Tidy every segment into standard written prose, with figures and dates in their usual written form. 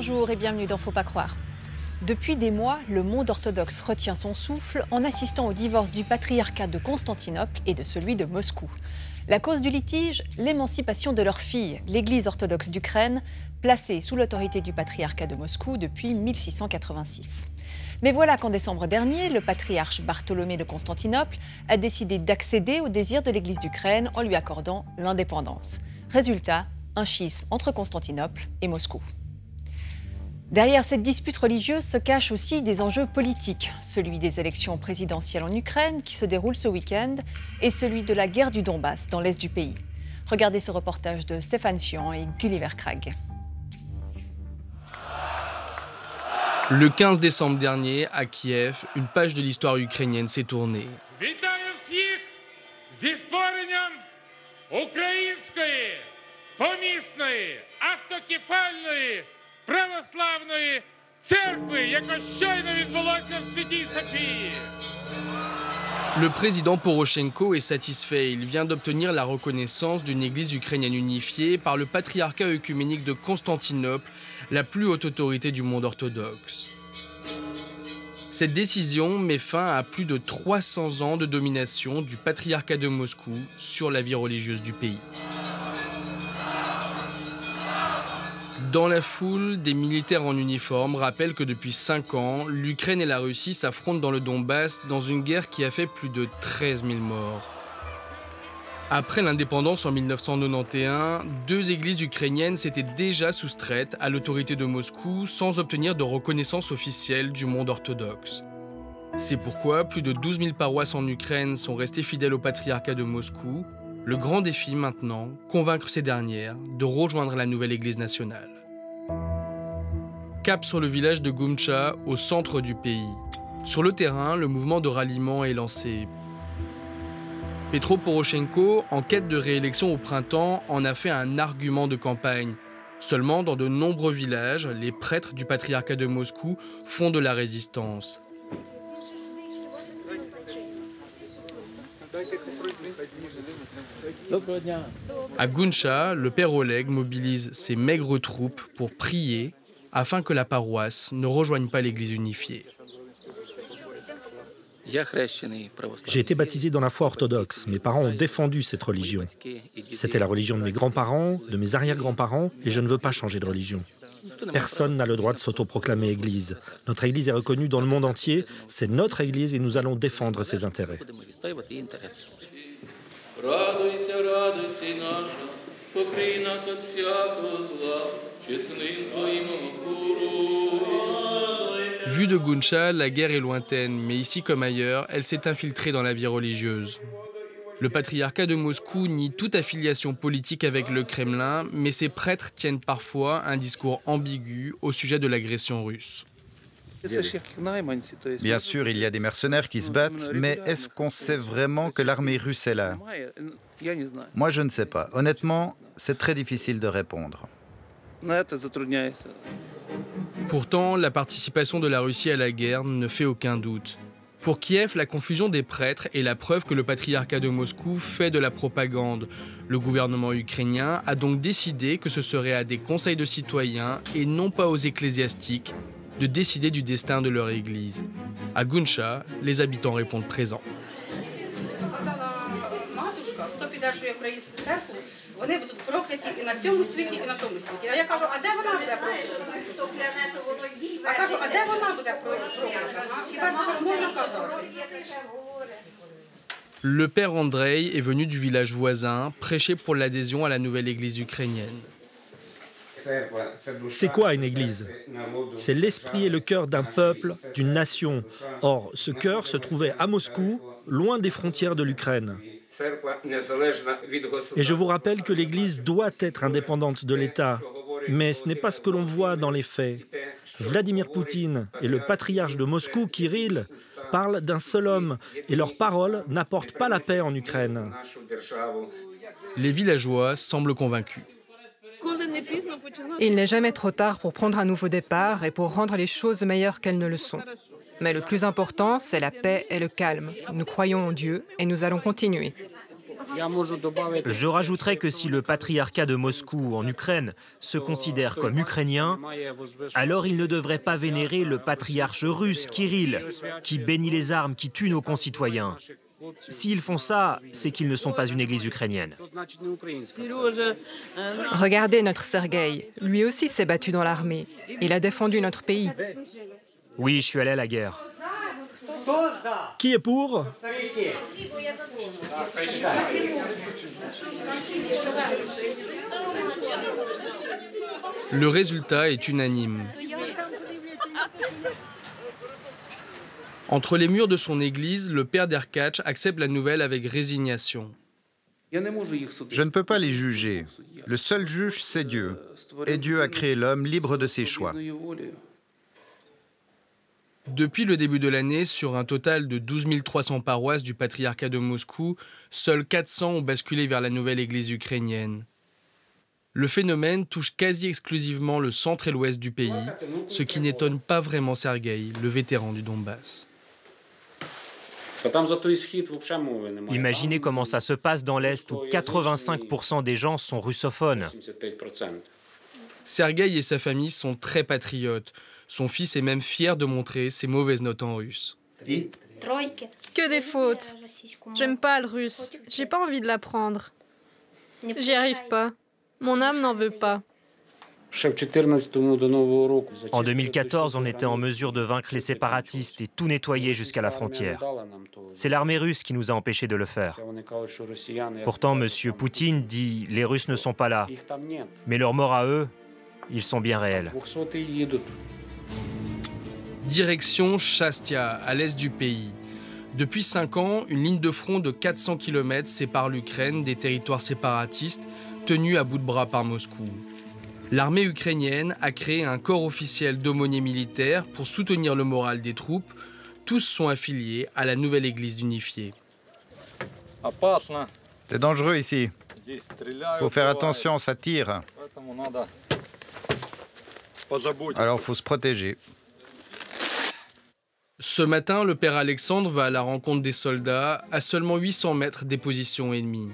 Bonjour et bienvenue dans Faut pas croire. Depuis des mois, le monde orthodoxe retient son souffle en assistant au divorce du patriarcat de Constantinople et de celui de Moscou. La cause du litige, l'émancipation de leur fille, l'Église orthodoxe d'Ukraine, placée sous l'autorité du patriarcat de Moscou depuis 1686. Mais voilà qu'en décembre dernier, le patriarche Bartholomée de Constantinople a décidé d'accéder au désir de l'Église d'Ukraine en lui accordant l'indépendance. Résultat, un schisme entre Constantinople et Moscou. Derrière cette dispute religieuse se cachent aussi des enjeux politiques, celui des élections présidentielles en Ukraine qui se déroulent ce week-end et celui de la guerre du Donbass dans l'est du pays. Regardez ce reportage de Stéphane Sion et Gulliver Krag. Le 15 décembre dernier, à Kiev, une page de l'histoire ukrainienne s'est tournée. Le président Poroshenko est satisfait. Il vient d'obtenir la reconnaissance d'une église ukrainienne unifiée par le patriarcat œcuménique de Constantinople, la plus haute autorité du monde orthodoxe. Cette décision met fin à plus de 300 ans de domination du patriarcat de Moscou sur la vie religieuse du pays. Dans la foule, des militaires en uniforme rappellent que depuis 5 ans, l'Ukraine et la Russie s'affrontent dans le Donbass dans une guerre qui a fait plus de 13 000 morts. Après l'indépendance en 1991, 2 églises ukrainiennes s'étaient déjà soustraites à l'autorité de Moscou sans obtenir de reconnaissance officielle du monde orthodoxe. C'est pourquoi plus de 12 000 paroisses en Ukraine sont restées fidèles au patriarcat de Moscou. Le grand défi maintenant, convaincre ces dernières de rejoindre la nouvelle église nationale. Cap sur le village de Gumcha, au centre du pays. Sur le terrain, le mouvement de ralliement est lancé. Petro Poroshenko, en quête de réélection au printemps, en a fait un argument de campagne. Seulement, dans de nombreux villages, les prêtres du patriarcat de Moscou font de la résistance. À Gumcha, le père Oleg mobilise ses maigres troupes pour prier afin que la paroisse ne rejoigne pas l'église unifiée. J'ai été baptisé dans la foi orthodoxe. Mes parents ont défendu cette religion. C'était la religion de mes grands-parents, de mes arrière-grands-parents, et je ne veux pas changer de religion. Personne n'a le droit de s'autoproclamer église. Notre église est reconnue dans le monde entier. C'est notre église et nous allons défendre ses intérêts. Vue de Gumcha, la guerre est lointaine, mais ici comme ailleurs, elle s'est infiltrée dans la vie religieuse. Le patriarcat de Moscou nie toute affiliation politique avec le Kremlin, mais ses prêtres tiennent parfois un discours ambigu au sujet de l'agression russe. Bien sûr, il y a des mercenaires qui se battent, mais est-ce qu'on sait vraiment que l'armée russe est là? Moi, je ne sais pas. Honnêtement, c'est très difficile de répondre. Pourtant, la participation de la Russie à la guerre ne fait aucun doute. Pour Kiev, la confusion des prêtres est la preuve que le patriarcat de Moscou fait de la propagande. Le gouvernement ukrainien a donc décidé que ce serait à des conseils de citoyens et non pas aux ecclésiastiques de décider du destin de leur église. À Gumcha, les habitants répondent présents. Le père Andrei est venu du village voisin prêcher pour l'adhésion à la nouvelle église ukrainienne. C'est quoi une église? C'est l'esprit et le cœur d'un peuple, d'une nation. Or, ce cœur se trouvait à Moscou, loin des frontières de l'Ukraine. Et je vous rappelle que l'Église doit être indépendante de l'État. Mais ce n'est pas ce que l'on voit dans les faits. Vladimir Poutine et le patriarche de Moscou, Kirill, parlent d'un seul homme et leurs paroles n'apportent pas la paix en Ukraine. Les villageois semblent convaincus. Il n'est jamais trop tard pour prendre un nouveau départ et pour rendre les choses meilleures qu'elles ne le sont. Mais le plus important, c'est la paix et le calme. Nous croyons en Dieu et nous allons continuer. Je rajouterai que si le patriarcat de Moscou en Ukraine se considère comme ukrainien, alors il ne devrait pas vénérer le patriarche russe, Kirill, qui bénit les armes, qui tue nos concitoyens. S'ils font ça, c'est qu'ils ne sont pas une église ukrainienne. Regardez notre Sergueï. Lui aussi s'est battu dans l'armée. Il a défendu notre pays. Oui, je suis allé à la guerre. Qui est pour? Le résultat est unanime. Entre les murs de son église, le père d'Erkach accepte la nouvelle avec résignation. Je ne peux pas les juger. Le seul juge, c'est Dieu. Et Dieu a créé l'homme libre de ses choix. Depuis le début de l'année, sur un total de 12 300 paroisses du patriarcat de Moscou, seuls 400 ont basculé vers la nouvelle église ukrainienne. Le phénomène touche quasi exclusivement le centre et l'ouest du pays, ce qui n'étonne pas vraiment Sergueï, le vétéran du Donbass. Imaginez comment ça se passe dans l'Est où 85% des gens sont russophones. Sergueï et sa famille sont très patriotes. Son fils est même fier de montrer ses mauvaises notes en russe. Que des fautes. J'aime pas le russe. J'ai pas envie de l'apprendre. J'y arrive pas. Mon âme n'en veut pas. En 2014, on était en mesure de vaincre les séparatistes et tout nettoyer jusqu'à la frontière. C'est l'armée russe qui nous a empêchés de le faire. Pourtant, M. Poutine dit « les Russes ne sont pas là ». Mais leur mort à eux, ils sont bien réels. Direction Chastia, à l'est du pays. Depuis 5 ans, une ligne de front de 400 km sépare l'Ukraine des territoires séparatistes tenus à bout de bras par Moscou. L'armée ukrainienne a créé un corps officiel d'aumôniers militaires pour soutenir le moral des troupes. Tous sont affiliés à la nouvelle église unifiée. C'est dangereux ici. Faut faire attention, ça tire. Alors faut se protéger. Ce matin, le père Alexandre va à la rencontre des soldats à seulement 800 mètres des positions ennemies.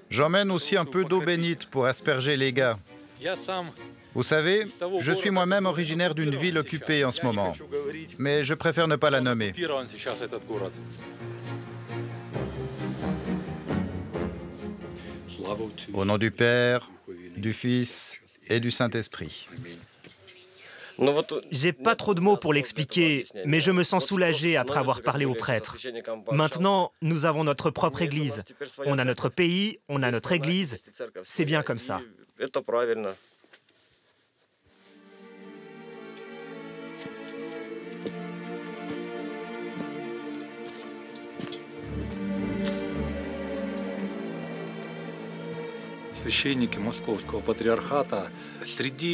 J'emmène aussi un peu d'eau bénite pour asperger les gars. Vous savez, je suis moi-même originaire d'une ville occupée en ce moment, mais je préfère ne pas la nommer. Au nom du Père, du Fils et du Saint-Esprit. J'ai pas trop de mots pour l'expliquer, mais je me sens soulagé après avoir parlé aux prêtres. Maintenant, nous avons notre propre église. On a notre pays, on a notre église. C'est bien comme ça.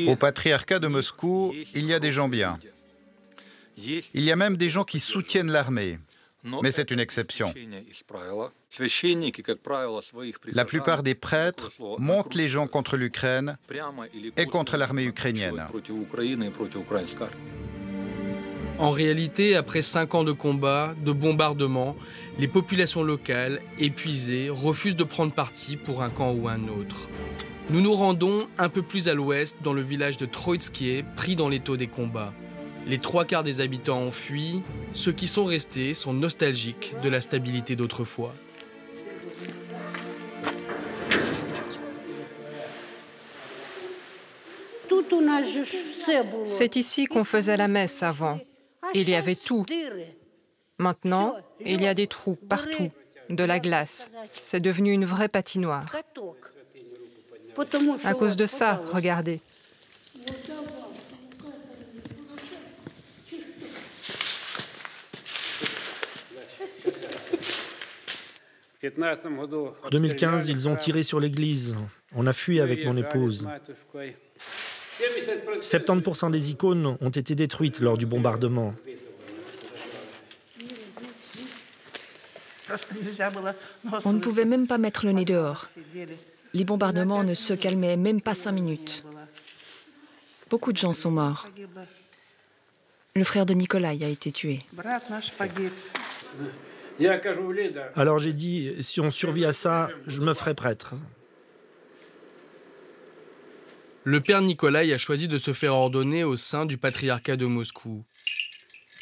Au patriarcat de Moscou, il y a des gens bien. Il y a même des gens qui soutiennent l'armée. Mais c'est une exception. La plupart des prêtres montent les gens contre l'Ukraine et contre l'armée ukrainienne. En réalité, après 5 ans de combats, de bombardements, les populations locales, épuisées, refusent de prendre parti pour un camp ou un autre. Nous nous rendons un peu plus à l'ouest, dans le village de Troïtskie, pris dans l'étau des combats. Les 3/4 des habitants ont fui. Ceux qui sont restés sont nostalgiques de la stabilité d'autrefois. C'est ici qu'on faisait la messe avant. Il y avait tout. Maintenant, il y a des trous partout, de la glace. C'est devenu une vraie patinoire. À cause de ça, regardez. En 2015, ils ont tiré sur l'église. On a fui avec mon épouse. 70% des icônes ont été détruites lors du bombardement. On ne pouvait même pas mettre le nez dehors. Les bombardements ne se calmaient même pas 5 minutes. Beaucoup de gens sont morts. Le frère de Nikolai a été tué. Alors j'ai dit, si on survit à ça, je me ferai prêtre. Le père Nikolai a choisi de se faire ordonner au sein du patriarcat de Moscou.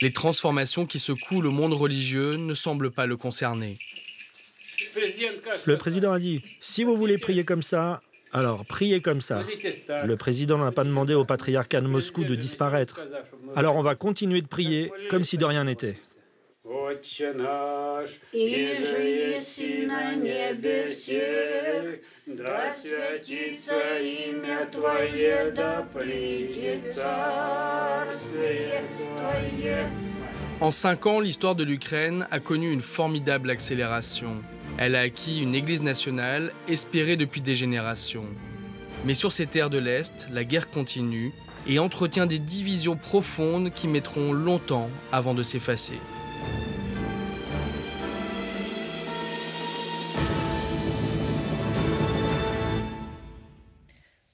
Les transformations qui secouent le monde religieux ne semblent pas le concerner. Le président a dit, si vous voulez prier comme ça, alors priez comme ça. Le président n'a pas demandé au patriarcat de Moscou de disparaître. Alors on va continuer de prier comme si de rien n'était. En 5 ans, l'histoire de l'Ukraine a connu une formidable accélération. Elle a acquis une église nationale espérée depuis des générations. Mais sur ces terres de l'Est, la guerre continue et entretient des divisions profondes qui mettront longtemps avant de s'effacer.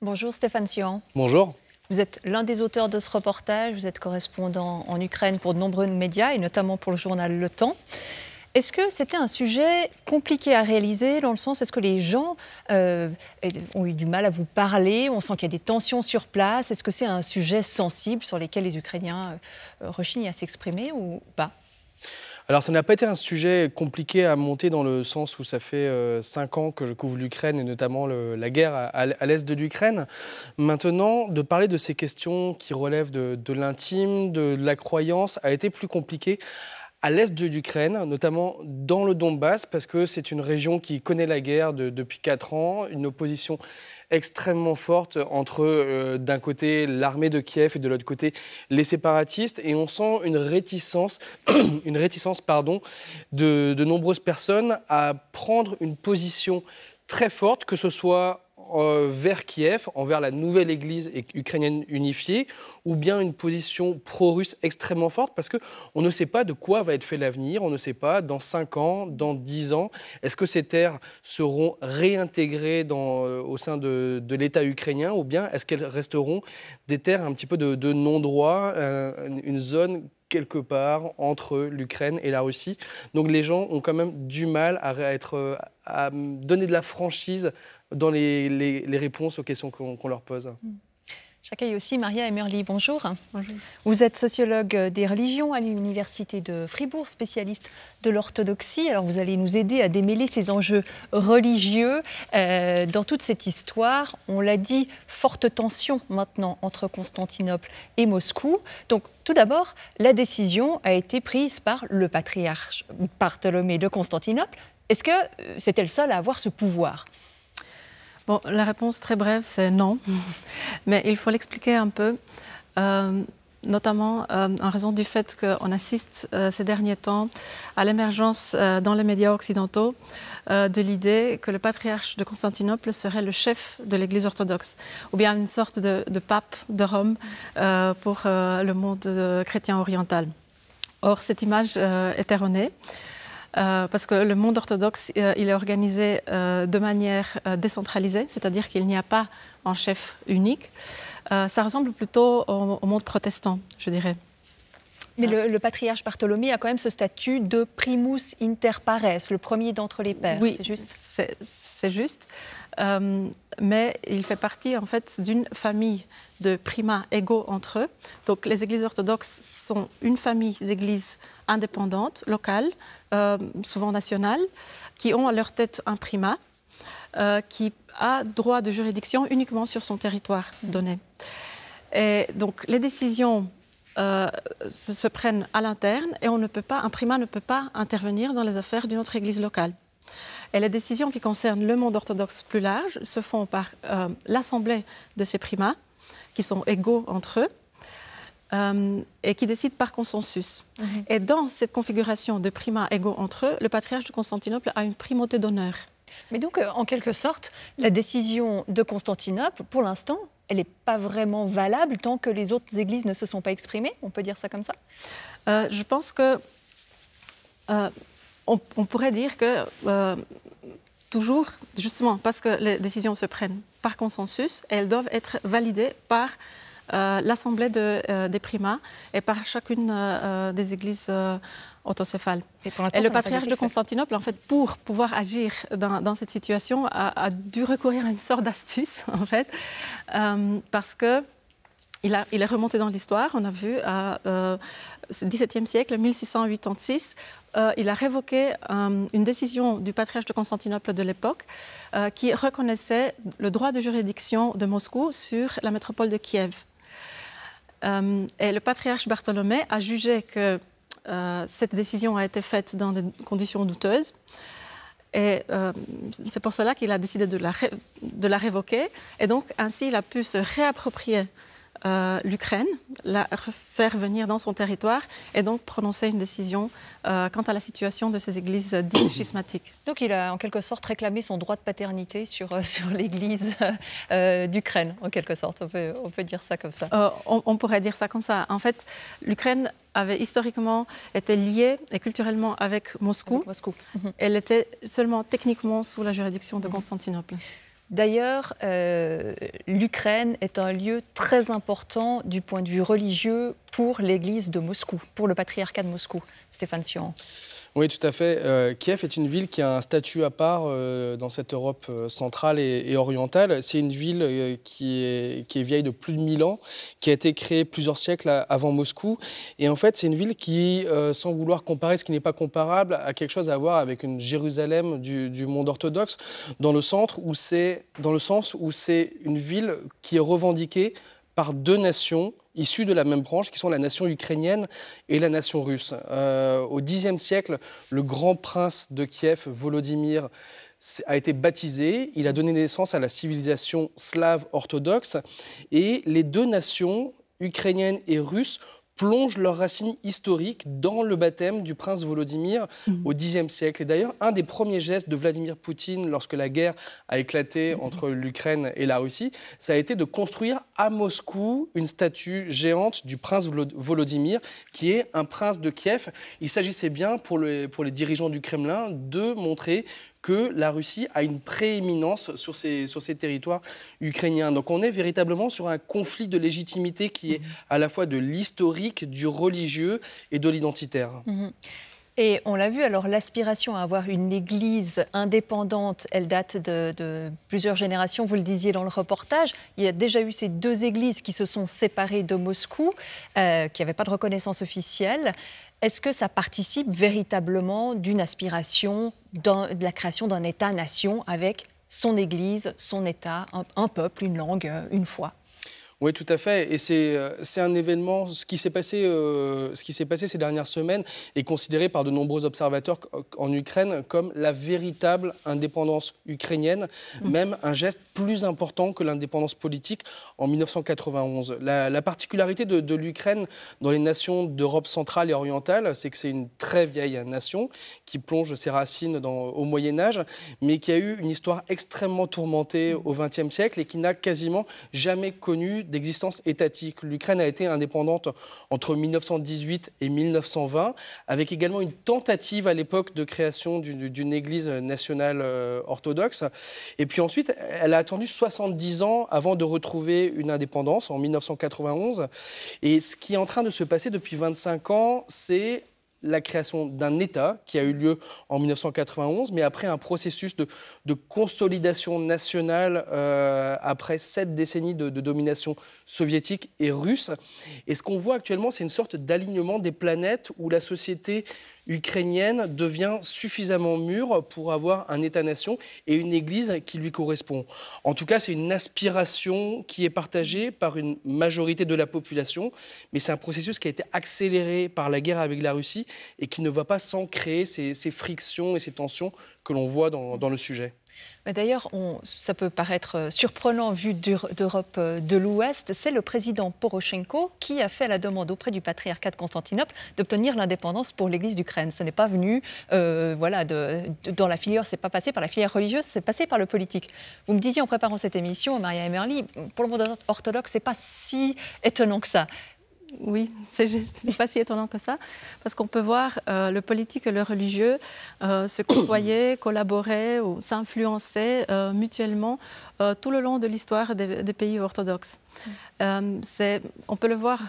Bonjour Stéphane Sion. Bonjour. Vous êtes l'un des auteurs de ce reportage, vous êtes correspondant en Ukraine pour de nombreux médias et notamment pour le journal Le Temps. Est-ce que c'était un sujet compliqué à réaliser dans le sens, est-ce que les gens ont eu du mal à vous parler? On sent qu'il y a des tensions sur place. Est-ce que c'est un sujet sensible sur lequel les Ukrainiens rechignent à s'exprimer ou pas? Alors ça n'a pas été un sujet compliqué à monter dans le sens où ça fait 5 ans que je couvre l'Ukraine et notamment la guerre à l'est de l'Ukraine. Maintenant, de parler de ces questions qui relèvent de l'intime, de la croyance, a été plus compliqué à l'est de l'Ukraine, notamment dans le Donbass, parce que c'est une région qui connaît la guerre depuis 4 ans, une opposition extrêmement forte entre, d'un côté, l'armée de Kiev et de l'autre côté, les séparatistes. Et on sent une réticence, de nombreuses personnes à prendre une position très forte, que ce soit vers Kiev, envers la nouvelle église ukrainienne unifiée, ou bien une position pro-russe extrêmement forte, parce qu'on ne sait pas de quoi va être fait l'avenir, on ne sait pas dans 5 ans, dans 10 ans, est-ce que ces terres seront réintégrées au sein de l'État ukrainien, ou bien est-ce qu'elles resteront des terres un petit peu de non-droit, une zone quelque part entre l'Ukraine et la Russie. Donc les gens ont quand même du mal à donner de la franchise dans les réponses aux questions qu'on leur pose. J'accueille aussi Maria Emmerli. Bonjour. Bonjour. Vous êtes sociologue des religions à l'Université de Fribourg, spécialiste de l'orthodoxie. Alors vous allez nous aider à démêler ces enjeux religieux dans toute cette histoire. On l'a dit, forte tension maintenant entre Constantinople et Moscou. Donc tout d'abord, la décision a été prise par le patriarche Bartholomée de Constantinople. Est-ce que c'était le seul à avoir ce pouvoir ? Bon, la réponse très brève, c'est non. Mais il faut l'expliquer un peu, notamment en raison du fait qu'on assiste ces derniers temps à l'émergence dans les médias occidentaux de l'idée que le patriarche de Constantinople serait le chef de l'Église orthodoxe, ou bien une sorte de pape de Rome pour le monde chrétien oriental. Or, cette image est erronée. Parce que le monde orthodoxe, il est organisé de manière décentralisée, c'est-à-dire qu'il n'y a pas un chef unique. Ça ressemble plutôt au monde protestant, je dirais. Mais le patriarche Bartholomée a quand même ce statut de primus inter pares, le premier d'entre les pères. Oui, c'est juste. C'est juste. Mais il fait partie en fait d'une famille de primats égaux entre eux. Donc les églises orthodoxes sont une famille d'églises indépendantes, locales, souvent nationales, qui ont à leur tête un primat qui a droit de juridiction uniquement sur son territoire donné. Et donc les décisions se prennent à l'interne et un primat ne peut pas intervenir dans les affaires d'une autre église locale. Et les décisions qui concernent le monde orthodoxe plus large se font par l'assemblée de ces primats, qui sont égaux entre eux, et qui décident par consensus. Et dans cette configuration de primats égaux entre eux, le patriarche de Constantinople a une primauté d'honneur. Mais donc, en quelque sorte, la décision de Constantinople, pour l'instant, elle n'est pas vraiment valable tant que les autres églises ne se sont pas exprimées. On peut dire ça comme ça? Je pense que on pourrait dire que toujours, justement, parce que les décisions se prennent par consensus, elles doivent être validées par l'assemblée des primats et par chacune des églises autocéphales. Et le patriarche de Constantinople, en fait, pour pouvoir agir dans cette situation, a dû recourir à une sorte d'astuce, en fait, parce que il est remonté dans l'histoire, on a vu, à XVIIe siècle, 1686, il a révoqué une décision du patriarche de Constantinople de l'époque qui reconnaissait le droit de juridiction de Moscou sur la métropole de Kiev. Et le patriarche Bartholomé a jugé que cette décision a été faite dans des conditions douteuses. Et c'est pour cela qu'il a décidé de la révoquer. Et donc, ainsi, il a pu se réapproprier l'Ukraine, la faire venir dans son territoire et donc prononcer une décision quant à la situation de ces églises dites schismatiques. Donc il a en quelque sorte réclamé son droit de paternité sur l'église d'Ukraine, en quelque sorte, on peut dire ça comme ça. On pourrait dire ça comme ça. En fait, l'Ukraine avait historiquement été liée et culturellement avec Moscou. Elle était seulement techniquement sous la juridiction de Constantinople. D'ailleurs, l'Ukraine est un lieu très important du point de vue religieux pour l'église de Moscou, pour le patriarcat de Moscou. Stéphane Sion. Oui, tout à fait. Kiev est une ville qui a un statut à part dans cette Europe centrale et orientale. C'est une ville qui est vieille de plus de 1000 ans, qui a été créée plusieurs siècles avant Moscou. Et en fait, c'est une ville qui, sans vouloir comparer ce qui n'est pas comparable, a quelque chose à voir avec une Jérusalem du monde orthodoxe, dans le sens où c'est une ville qui est revendiquée par deux nations issus de la même branche, qui sont la nation ukrainienne et la nation russe. Au Xe siècle, le grand prince de Kiev, Volodymyr, a été baptisé. Il a donné naissance à la civilisation slave orthodoxe. Et les deux nations, ukrainiennes et russes, plongent leurs racines historiques dans le baptême du prince Volodymyr au Xe siècle. Et d'ailleurs, un des premiers gestes de Vladimir Poutine lorsque la guerre a éclaté entre l'Ukraine et la Russie, ça a été de construire à Moscou une statue géante du prince Volodymyr, qui est un prince de Kiev. Il s'agissait bien pour les dirigeants du Kremlin de montrer que la Russie a une prééminence sur ces territoires ukrainiens. Donc on est véritablement sur un conflit de légitimité qui est à la fois de l'historique, du religieux et de l'identitaire. Et on l'a vu, alors l'aspiration à avoir une église indépendante, elle date de plusieurs générations, vous le disiez dans le reportage. Il y a déjà eu ces deux églises qui se sont séparées de Moscou, qui n'avaient pas de reconnaissance officielle. Est-ce que ça participe véritablement d'une aspiration de la création d'un État-nation avec son Église, son État, un peuple, une langue, une foi ? Oui, tout à fait. Et c'est un événement, ce qui s'est passé ces dernières semaines est considéré par de nombreux observateurs en Ukraine comme la véritable indépendance ukrainienne, même un geste plus important que l'indépendance politique en 1991. La particularité de l'Ukraine dans les nations d'Europe centrale et orientale, c'est que c'est une très vieille nation qui plonge ses racines au Moyen-Âge, mais qui a eu une histoire extrêmement tourmentée au XXe siècle et qui n'a quasiment jamais connu d'existence étatique. L'Ukraine a été indépendante entre 1918 et 1920, avec également une tentative à l'époque de création d'une église nationale orthodoxe. Et puis ensuite, elle a attendu 70 ans avant de retrouver une indépendance en 1991. Et ce qui est en train de se passer depuis 25 ans, c'est la création d'un État qui a eu lieu en 1991, mais après un processus de consolidation nationale après 7 décennies de domination soviétique et russe. Et ce qu'on voit actuellement, c'est une sorte d'alignement des planètes où la société ukrainienne devient suffisamment mûre pour avoir un État-nation et une église qui lui correspond. En tout cas, c'est une aspiration qui est partagée par une majorité de la population, mais c'est un processus qui a été accéléré par la guerre avec la Russie et qui ne va pas sans créer ces frictions et ces tensions que l'on voit dans le sujet. D'ailleurs, ça peut paraître surprenant vu d'Europe de l'Ouest, c'est le président Porochenko qui a fait la demande auprès du patriarcat de Constantinople d'obtenir l'indépendance pour l'Église d'Ukraine. Ce n'est pas venu dans la filière, c'est pas passé par la filière religieuse, c'est passé par le politique. Vous me disiez en préparant cette émission, Maria Emerli, pour le monde orthodoxe, c'est pas si étonnant que ça. Oui, c'est pas si étonnant que ça, parce qu'on peut voir le politique et le religieux se côtoyer, collaborer ou s'influencer mutuellement tout le long de l'histoire des pays orthodoxes. On peut le voir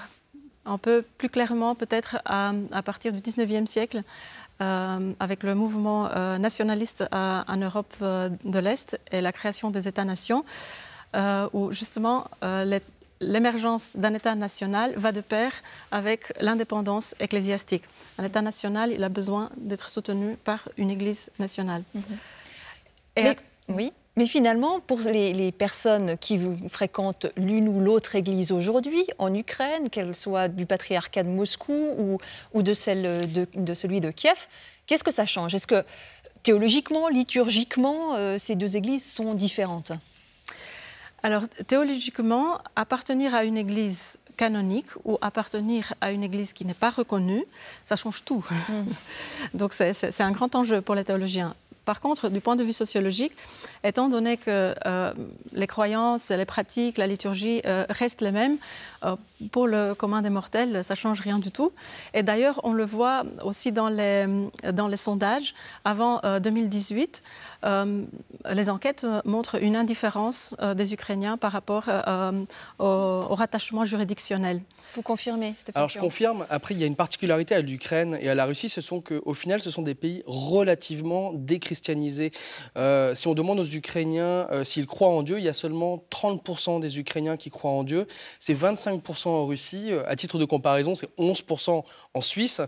un peu plus clairement peut-être à partir du 19e siècle, avec le mouvement nationaliste en Europe de l'Est et la création des États-nations, où justement l'émergence d'un État national va de pair avec l'indépendance ecclésiastique. Un État national, il a besoin d'être soutenu par une Église nationale. Oui, mais finalement, pour les personnes qui fréquentent l'une ou l'autre Église aujourd'hui, en Ukraine, qu'elle soit du patriarcat de Moscou ou de celui de Kiev, qu'est-ce que ça change? Est-ce que théologiquement, liturgiquement, ces deux Églises sont différentes? Alors, théologiquement, appartenir à une église canonique ou appartenir à une église qui n'est pas reconnue, ça change tout. Donc, c'est un grand enjeu pour les théologiens. Par contre, du point de vue sociologique, étant donné que les croyances, les pratiques, la liturgie restent les mêmes, pour le commun des mortels, ça ne change rien du tout. Et d'ailleurs, on le voit aussi dans les sondages. Avant 2018, les enquêtes montrent une indifférence des Ukrainiens par rapport au rattachement juridictionnel. Vous confirmez, Stéphane? Alors je confirme. Après, il y a une particularité à l'Ukraine et à la Russie, qu'au final, ce sont des pays relativement déchristianisés. Si on demande aux Ukrainiens s'ils croient en Dieu, il y a seulement 30% des Ukrainiens qui croient en Dieu. C'est 25% en Russie. À titre de comparaison, c'est 11% en Suisse.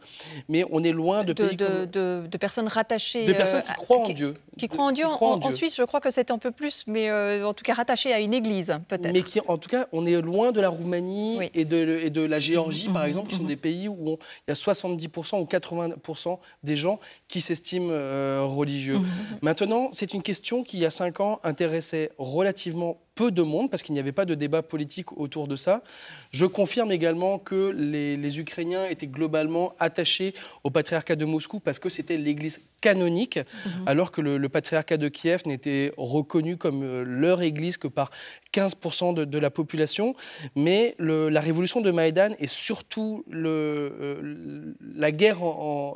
Mais on est loin de pays de personnes rattachées... De personnes qui croient en Dieu. Qui croient en Dieu. En Suisse, je crois que c'est un peu plus, mais en tout cas rattachées à une église, peut-être. Mais en tout cas, on est loin de la Roumanie et de la Géorgie, par exemple, qui sont des pays où il y a 70% ou 80% des gens qui s'estiment religieux. Maintenant, c'est une question qui, il y a 5 ans, intéressait relativement peu de monde, parce qu'il n'y avait pas de débat politique autour de ça. Je confirme également que les Ukrainiens étaient globalement attachés au patriarcat de Moscou parce que c'était l'église canonique, alors que le patriarcat de Kiev n'était reconnu comme leur église que par 15% de la population. Mais la révolution de Maïdan et surtout la guerre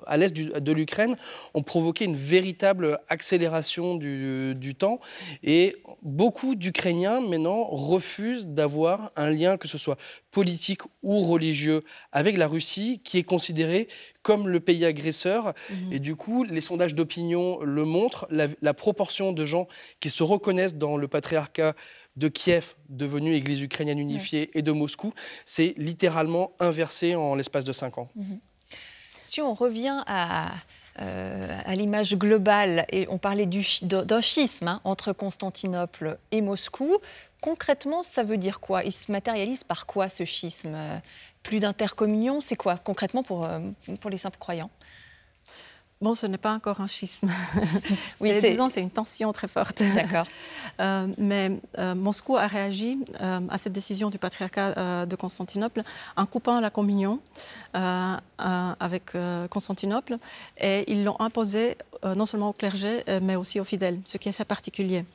à l'est de l'Ukraine ont provoqué une véritable accélération du temps. Et beaucoup d'Ukrainiens maintenant refusent d'avoir un lien, que ce soit politique ou religieux, avec la Russie, qui est considérée comme le pays agresseur. Et du coup, les sondages d'opinion le montrent, la proportion de gens qui se reconnaissent dans le patriarcat de Kiev, devenu Église ukrainienne unifiée, et de Moscou, c'est littéralement inversé en l'espace de 5 ans. Si on revient à l'image globale, et on parlait d'un schisme entre Constantinople et Moscou, concrètement, ça veut dire quoi? Il se matérialise par quoi, ce schisme? Plus d'intercommunion, c'est quoi concrètement pour les simples croyants? Bon, ce n'est pas encore un schisme. Oui, disons, c'est une tension très forte. D'accord. Mais Moscou a réagi à cette décision du patriarcat de Constantinople en coupant la communion avec Constantinople, et ils l'ont imposé non seulement au clergé, mais aussi aux fidèles, ce qui est assez particulier.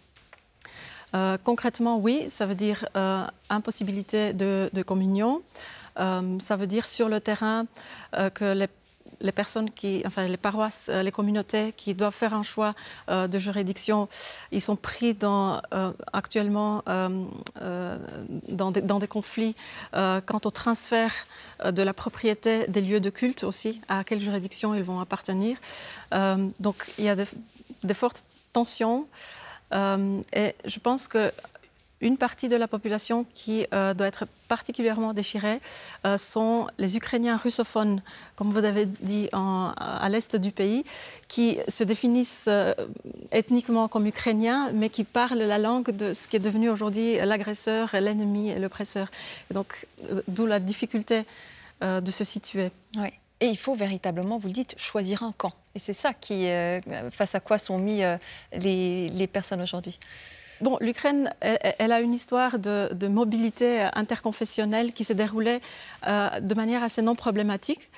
Concrètement, oui, ça veut dire impossibilité de communion. Ça veut dire sur le terrain que les personnes les paroisses, les communautés qui doivent faire un choix de juridiction, ils sont pris actuellement dans des conflits quant au transfert de la propriété des lieux de culte aussi, à quelle juridiction ils vont appartenir. Donc il y a de fortes tensions. Et je pense qu'une partie de la population qui doit être particulièrement déchirée sont les Ukrainiens russophones, comme vous avez dit, à l'est du pays, qui se définissent ethniquement comme ukrainiens, mais qui parlent la langue de ce qui est devenu aujourd'hui l'agresseur, l'ennemi et l'oppresseur. Donc, d'où la difficulté de se situer. Oui. Et il faut véritablement, vous le dites, choisir un camp. Et c'est ça face à quoi sont mis les personnes aujourd'hui. Bon, l'Ukraine, elle a une histoire de mobilité interconfessionnelle qui s'est déroulée de manière assez non problématique.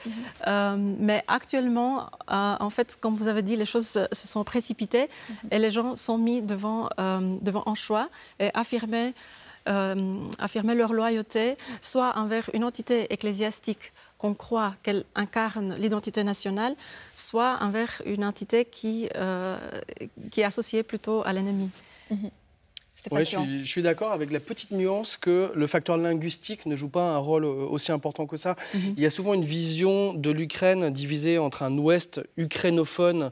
Mais actuellement, en fait, comme vous avez dit, les choses se sont précipitées et les gens sont mis devant un choix et affirmer affirmer leur loyauté, soit envers une entité ecclésiastique qu'on croit qu'elle incarne l'identité nationale, soit envers une entité qui est associée plutôt à l'ennemi. Oui, je suis d'accord avec la petite nuance que le facteur linguistique ne joue pas un rôle aussi important que ça. Il y a souvent une vision de l'Ukraine divisée entre un ouest ukrainophone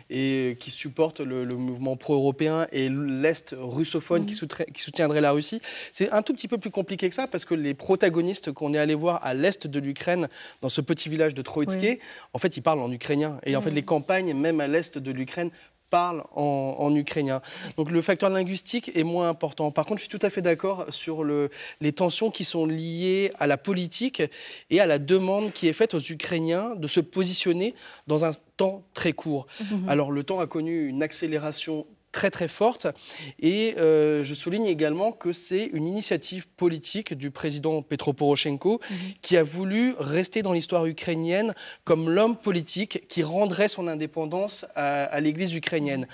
et qui supporte le mouvement pro-européen et l'est russophone qui soutiendrait la Russie. C'est un tout petit peu plus compliqué que ça parce que les protagonistes qu'on est allé voir à l'est de l'Ukraine, dans ce petit village de Troïtske, en fait, ils parlent en ukrainien. Et en fait, les campagnes, même à l'est de l'Ukraine, parle en ukrainien. Donc le facteur linguistique est moins important. Par contre, je suis tout à fait d'accord sur les tensions qui sont liées à la politique et à la demande qui est faite aux Ukrainiens de se positionner dans un temps très court. Alors le temps a connu une accélération très forte et je souligne également que c'est une initiative politique du président Petro Poroshenko qui a voulu rester dans l'histoire ukrainienne comme l'homme politique qui rendrait son indépendance à l'Église ukrainienne.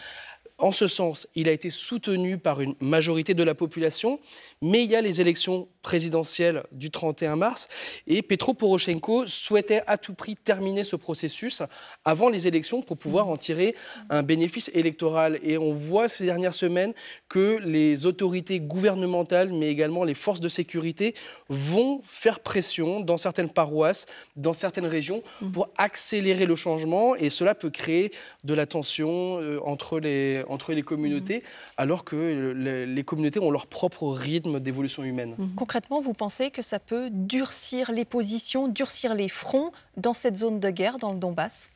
En ce sens, il a été soutenu par une majorité de la population, mais il y a les élections présidentielles du 31 mars et Petro Poroshenko souhaitait à tout prix terminer ce processus avant les élections pour pouvoir en tirer un bénéfice électoral. Et on voit ces dernières semaines que les autorités gouvernementales, mais également les forces de sécurité, vont faire pression dans certaines paroisses, dans certaines régions, pour accélérer le changement. Et cela peut créer de la tension entre les communautés, alors que les communautés ont leur propre rythme d'évolution humaine. Concrètement, vous pensez que ça peut durcir les positions, durcir les fronts dans cette zone de guerre, dans le Donbass ?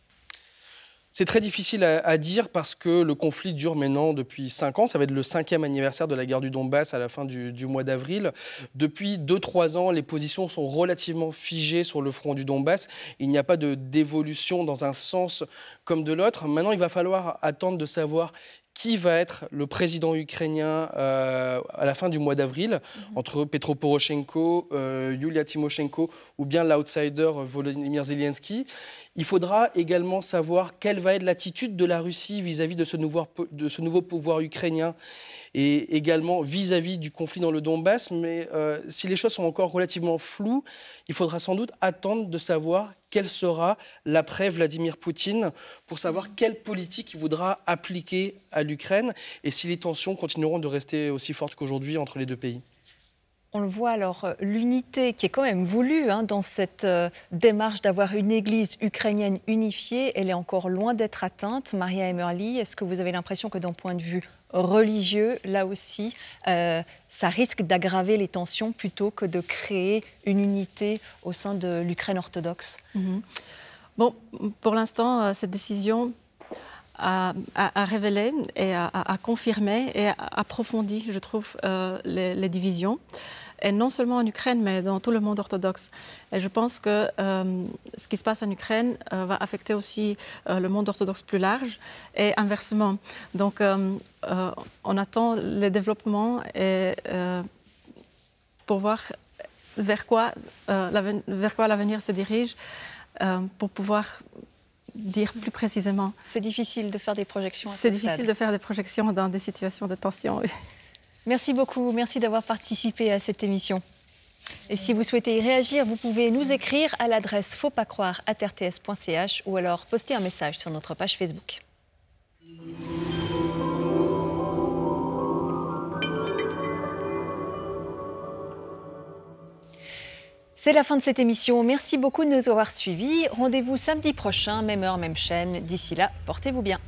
C'est très difficile à dire parce que le conflit dure maintenant depuis 5 ans. Ça va être le 5e anniversaire de la guerre du Donbass à la fin du mois d'avril. Depuis 2-3 ans, les positions sont relativement figées sur le front du Donbass. Il n'y a pas d'évolution dans un sens comme de l'autre. Maintenant, il va falloir attendre de savoir qui va être le président ukrainien à la fin du mois d'avril, entre Petro Poroshenko, Yulia Tymoshenko ou bien l'outsider Volodymyr Zelensky. Il faudra également savoir quelle va être l'attitude de la Russie vis-à-vis de ce nouveau pouvoir ukrainien et également vis-à-vis du conflit dans le Donbass. Mais si les choses sont encore relativement floues, il faudra sans doute attendre de savoir quelle sera l'après Vladimir Poutine pour savoir quelle politique il voudra appliquer à l'Ukraine et si les tensions continueront de rester aussi fortes qu'aujourd'hui entre les deux pays. On le voit alors, l'unité qui est quand même voulue dans cette démarche d'avoir une église ukrainienne unifiée, elle est encore loin d'être atteinte. Maria Emmerli, est-ce que vous avez l'impression que d'un point de vue religieux, là aussi, ça risque d'aggraver les tensions plutôt que de créer une unité au sein de l'Ukraine orthodoxe? Bon, pour l'instant, cette décision a révélé et a confirmé et a approfondi, je trouve, les divisions. Et non seulement en Ukraine, mais dans tout le monde orthodoxe. Et je pense que ce qui se passe en Ukraine va affecter aussi le monde orthodoxe plus large et inversement. Donc, on attend les développements et pour voir vers quoi l'avenir se dirige, pour pouvoir dire plus précisément. C'est difficile de faire des projections. C'est difficile de faire des projections dans des situations de tension. Oui. Merci beaucoup, merci d'avoir participé à cette émission. Et si vous souhaitez y réagir, vous pouvez nous écrire à l'adresse fautspascroire@rts.ch ou alors poster un message sur notre page Facebook. C'est la fin de cette émission. Merci beaucoup de nous avoir suivis. Rendez-vous samedi prochain, même heure, même chaîne. D'ici là, portez-vous bien.